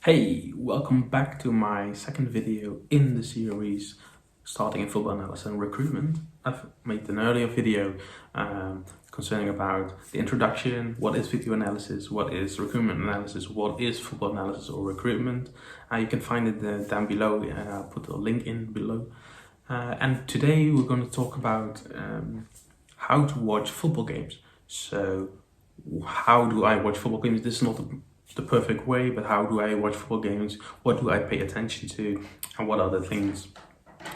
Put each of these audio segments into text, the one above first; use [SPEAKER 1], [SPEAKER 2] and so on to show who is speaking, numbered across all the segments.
[SPEAKER 1] Hey, welcome back to my second video in the series starting in football analysis and recruitment. I've made an earlier video concerning about the introduction, what is video analysis, what is recruitment analysis, what is football analysis or recruitment. You can find it down below, I'll put a link in below. And today we're going to talk about how to watch football games. So how do I watch football games? This is not the perfect way, but how do I watch football games? What do I pay attention to? And what are the things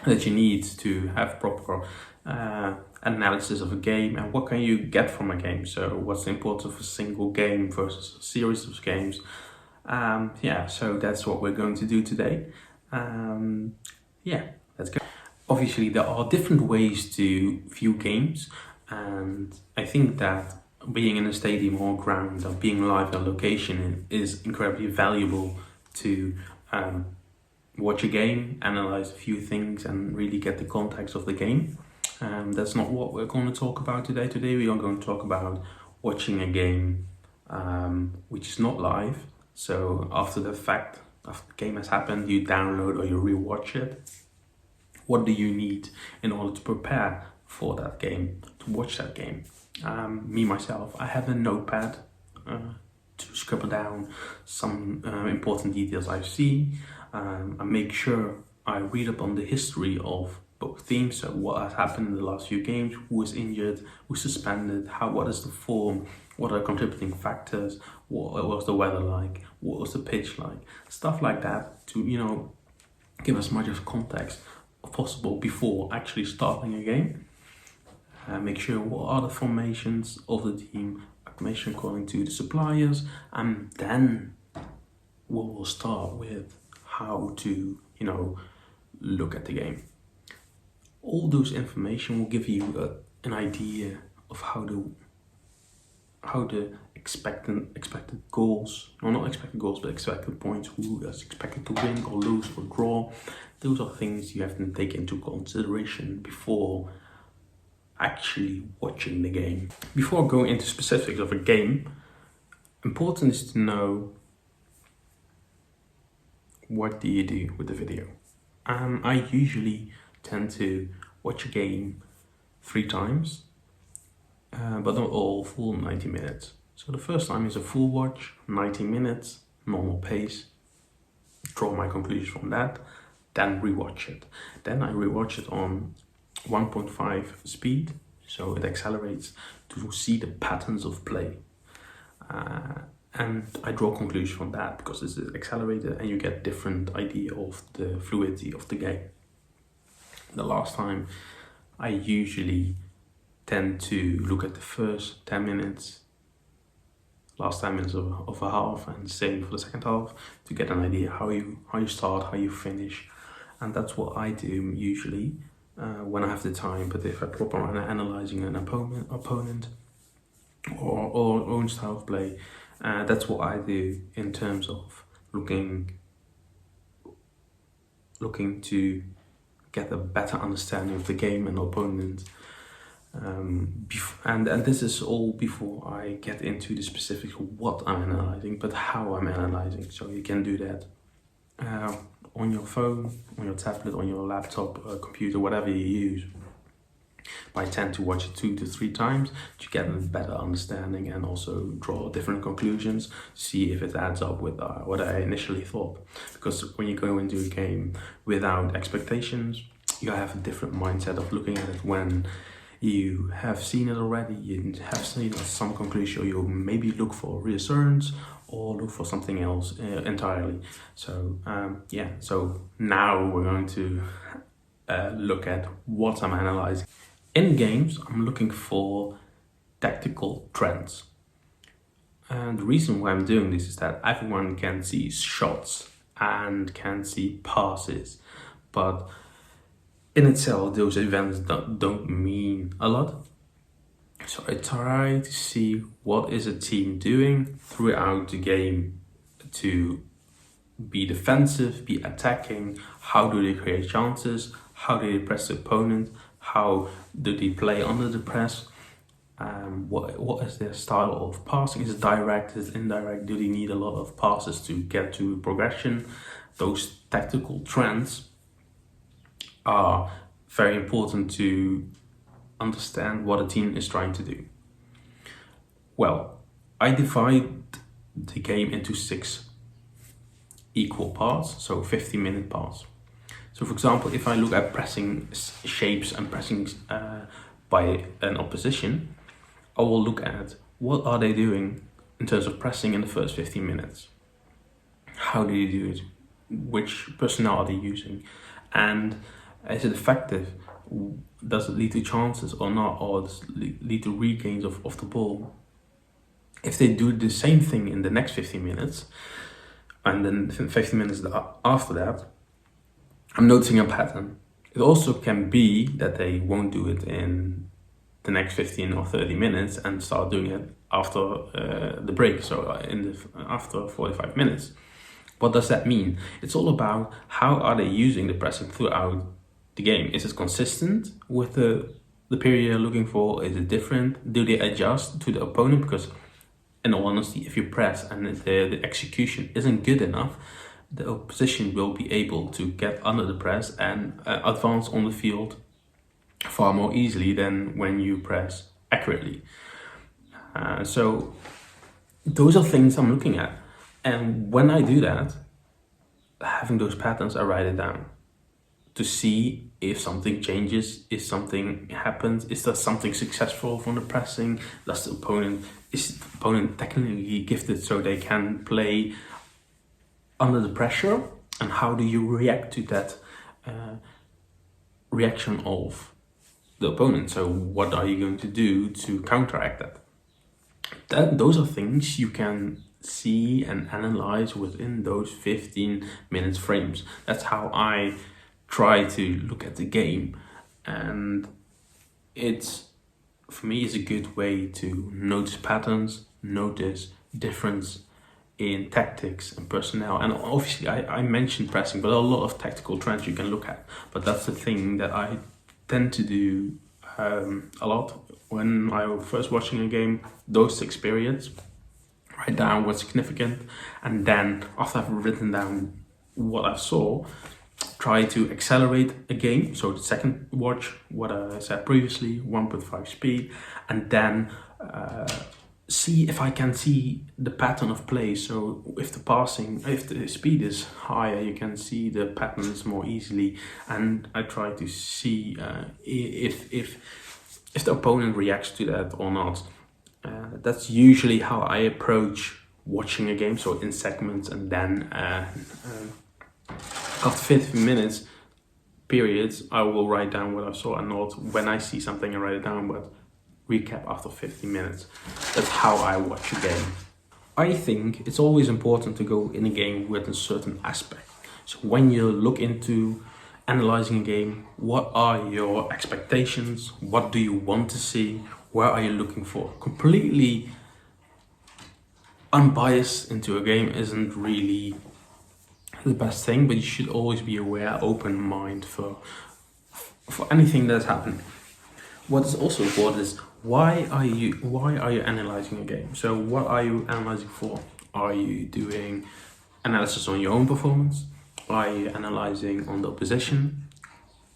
[SPEAKER 1] that you need to have proper analysis of a game? And what can you get from a game? So what's the importance of a single game versus a series of games? So that's what we're going to do today. Let's go. Obviously, there are different ways to view games, and I think that being in a stadium or ground or being live on location is incredibly valuable to watch a game, analyze a few things, and really get the context of the game. That's not what we're going to talk about today. Today we are going to talk about watching a game which is not live. So after the game has happened, you download or you rewatch it. What do you need in order to prepare for that game, to watch that game? Myself, I have a notepad to scribble down some important details I see. I make sure I read up on the history of both teams, so what has happened in the last few games, who is injured, who's suspended, what is the form, what are contributing factors, what was the weather like, what was the pitch like, stuff like that, to give as much of context as possible before actually starting a game. Make sure what are the formations of the team, information according to the suppliers, and then we'll start with how to look at the game. All those information will give you an idea of how the expected goals, or not expected goals, but expected points, who is expected to win or lose or draw. Those are things you have to take into consideration before actually watching the game. Before going into specifics of a game, important is to know what do you do with the video. I usually tend to watch a game 3 times, but not all full 90 minutes. So the first time is a full watch, 90 minutes, normal pace, draw my conclusions from that, then rewatch it. Then I rewatch it on 1.5 speed, so it accelerates to see the patterns of play. And I draw conclusions from that because this is accelerated and you get different idea of the fluidity of the game. The last time, I usually tend to look at the first 10 minutes, last 10 minutes of a half, and same for the second half, to get an idea how you start, how you finish. And that's what I do usually when I have the time. But if I proper analyzing an opponent or own style of play, that's what I do in terms of looking to get a better understanding of the game and opponent. And this is all before I get into the specifics of what I'm analyzing, but how I'm analyzing. So you can do that on your phone, on your tablet, on your laptop, computer, whatever you use. I tend to watch it 2 to 3 times to get a better understanding and also draw different conclusions, see if it adds up with what I initially thought. Because when you go into a game without expectations, you have a different mindset of looking at it. When you have seen it already, you have seen some conclusion, you maybe look for reassurance or look for something else entirely. So so now we're going to look at what I'm analyzing. In games, I'm looking for tactical trends. And the reason why I'm doing this is that everyone can see shots and can see passes, but in itself, those events don't mean a lot. So I try to see what is a team doing throughout the game to be defensive, be attacking, how do they create chances, how do they press the opponent, how do they play under the press, What is their style of passing? Is it direct? Is it indirect? Do they need a lot of passes to get to progression? Those tactical trends are very important to understand what a team is trying to do. Well, I divide the game into 6 equal parts, so 50-minute parts. So for example, if I look at pressing shapes and pressing by an opposition, I will look at what are they doing in terms of pressing in the first 15 minutes. How do you do it? Which personnel are they using? And is it effective? Does it lead to chances or not? Or does it lead to regains of the ball? If they do the same thing in the next 15 minutes, and then 15 minutes after that, I'm noticing a pattern. It also can be that they won't do it in the next 15 or 30 minutes and start doing it after the break, so after 45 minutes. What does that mean? It's all about how are they using the pressing throughout the game. Is it consistent with the period you're looking for? Is it different? Do they adjust to the opponent? Because in all honesty, if you press and the execution isn't good enough, the opposition will be able to get under the press and advance on the field far more easily than when you press accurately. So those are things I'm looking at. And when I do that, having those patterns, I write it down to see if something changes, if something happens, is there something successful from the pressing? Is the opponent technically gifted so they can play under the pressure? And how do you react to that reaction of the opponent? So what are you going to do to counteract that? Those are things you can see and analyze within those 15 minutes frames. That's how I try to look at the game, and for me it's a good way to notice patterns, notice difference in tactics and personnel. And obviously I mentioned pressing, but a lot of tactical trends you can look at. But that's the thing that I tend to do a lot when I'm first watching a game. Those 6 periods, write down what's significant, and then after I've written down what I saw, try to accelerate a game. So the second watch, what I said previously, 1.5 speed, and then see if I can see the pattern of play. So if the speed is higher, you can see the patterns more easily, and I try to see if the opponent reacts to that or not. That's usually how I approach watching a game, so in segments, and then after 15 minutes periods, I will write down what I saw, and not when I see something and write it down, but recap after 15 minutes. That's how I watch a game. I think it's always important to go in a game with a certain aspect. So when you look into analyzing a game, what are your expectations? What do you want to see? Where are you looking for? Completely unbiased into a game isn't really the best thing, but you should always be aware, open mind for anything that's happening. What is also important is why are you analyzing a game? So what are you analyzing for? Are you doing analysis on your own performance? Are you analyzing on the opposition?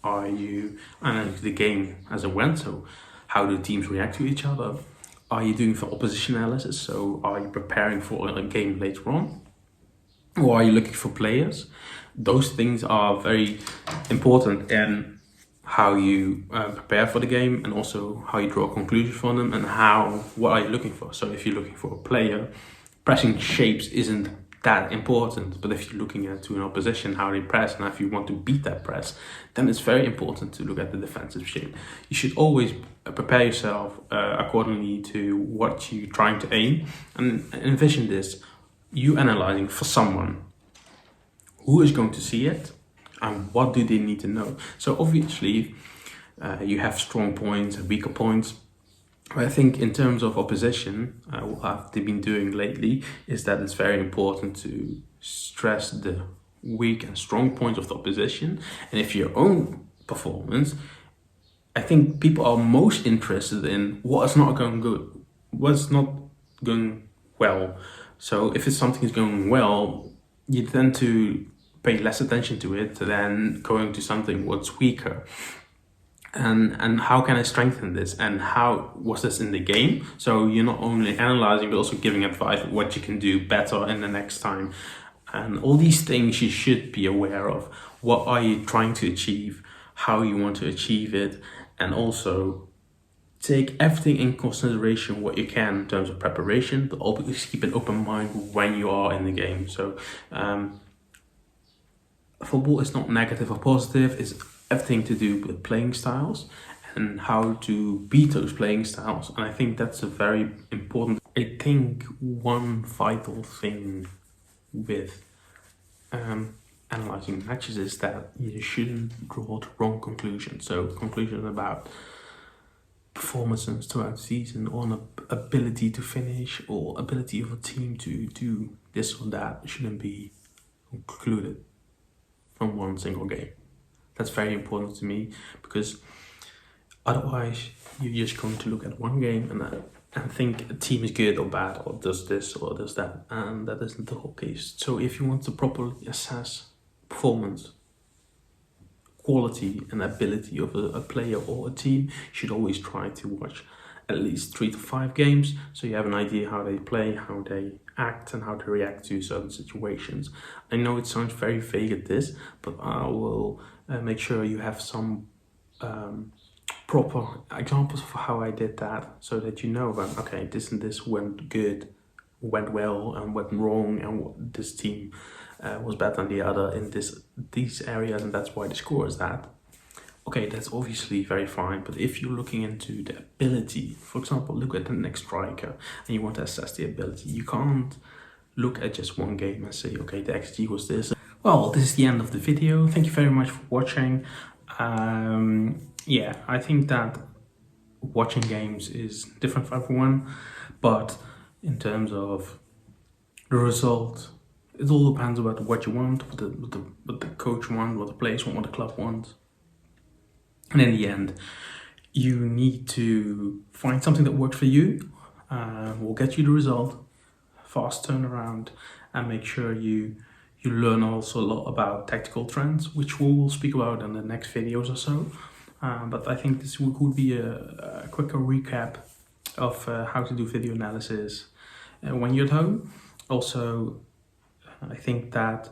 [SPEAKER 1] Are you analyzing the game as it went? So how do teams react to each other? Are you doing for opposition analysis? So are you preparing for a game later on? Or are you looking for players? Those things are very important in how you prepare for the game, and also how you draw a conclusion from them, and what are you looking for. So if you're looking for a player, pressing shapes isn't that important, but if you're looking at to an opposition, how they press, and if you want to beat that press, then it's very important to look at the defensive shape. You should always prepare yourself accordingly to what you're trying to aim, and envision this: you analyzing for someone who is going to see it, and what do they need to know. So obviously you have strong points and weaker points. But I think in terms of opposition, what I've been doing lately is that it's very important to stress the weak and strong points of the opposition. And if your own performance, I think people are most interested in what is not going good, what's not going well. So if it's something is going well, you tend to pay less attention to it than going to something what's weaker. And how can I strengthen this, and how was this in the game? So you're not only analyzing but also giving advice what you can do better in the next time. And all these things you should be aware of. What are you trying to achieve, how you want to achieve it, and also take everything in consideration what you can in terms of preparation, but always keep an open mind when you are in the game. So football is not negative or positive, it's everything to do with playing styles and how to beat those playing styles. And I think that's a very important. I think one vital thing with analyzing matches is that you shouldn't draw the wrong conclusions. So conclusions about performances throughout the season, or an ability to finish, or ability of a team to do this or that shouldn't be concluded from one single game. That's very important to me, because otherwise you're just going to look at one game and think a team is good or bad, or does this or does that, and that isn't the whole case. So if you want to properly assess performance, quality and ability of a player or a team, you should always try to watch at least 3 to 5 games, so you have an idea how they play, how they act, and how they react to certain situations. I know it sounds very vague at this, but I will make sure you have some proper examples of how I did that, so that you know that, okay, this and this went good, went well, and went wrong, and what this team was better than the other in these areas, and that's why the score is that. Okay, that's obviously very fine, but if you're looking into the ability, for example, look at the next striker, and you want to assess the ability, you can't look at just one game and say, okay, the XG was this. Well, this is the end of the video. Thank you very much for watching. Yeah, I think that watching games is different for everyone, but in terms of the result, it all depends about what you want, what the coach wants, what the players want, what the club wants. And in the end, you need to find something that works for you, will get you the result, fast turnaround, and make sure you learn also a lot about tactical trends, which we will speak about in the next videos or so. But I think this would be a quicker recap of how to do video analysis when you're at home. Also, I think that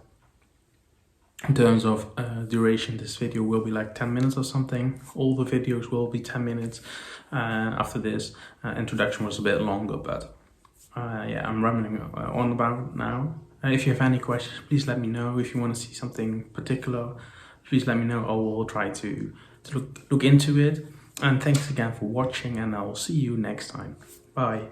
[SPEAKER 1] in terms of duration, this video will be like 10 minutes or something. All the videos will be 10 minutes after this. Introduction was a bit longer, but yeah, I'm rambling on about now. If you have any questions, please let me know. If you want to see something particular, please let me know. I will try to look into it. And thanks again for watching, and I will see you next time. Bye.